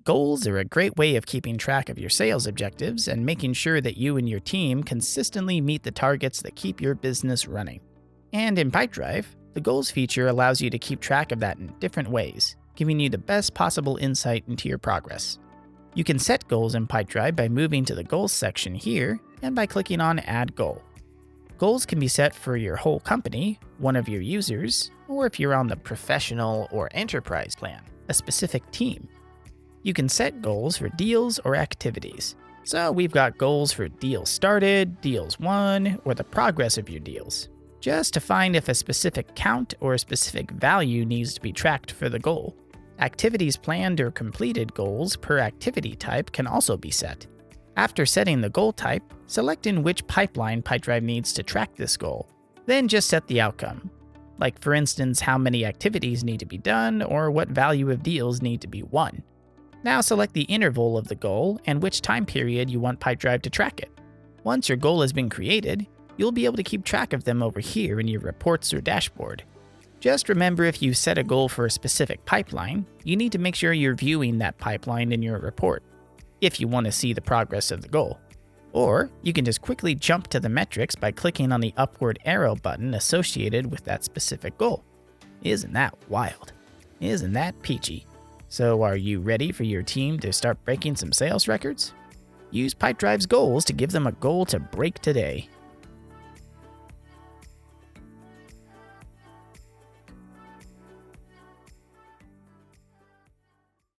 Goals are a great way of keeping track of your sales objectives and making sure that you and your team consistently meet the targets that keep your business running. And in Pipedrive, the goals feature allows you to keep track of that in different ways, giving you the best possible insight into your progress. You can set goals in Pipedrive by moving to the Goals section here and by clicking on Add Goal. Goals can be set for your whole company, one of your users, or if you're on the Professional or Enterprise plan, a specific team. You can set goals for deals or activities. So we've got goals for deals started, deals won, or the progress of your deals, just to find if a specific count or a specific value needs to be tracked for the goal. Activities planned or completed goals per activity type can also be set. After setting the goal type, select in which pipeline Pipedrive needs to track this goal. Then just set the outcome, like for instance how many activities need to be done or what value of deals need to be won. Now select the interval of the goal and which time period you want Pipedrive to track it. Once your goal has been created, you'll be able to keep track of them over here in your reports or dashboard. Just remember, if you set a goal for a specific pipeline, you need to make sure you're viewing that pipeline in your report if you want to see the progress of the goal. Or you can just quickly jump to the metrics by clicking on the upward arrow button associated with that specific goal. Isn't that wild? Isn't that peachy? So are you ready for your team to start breaking some sales records? Use Pipedrive's goals to give them a goal to break today.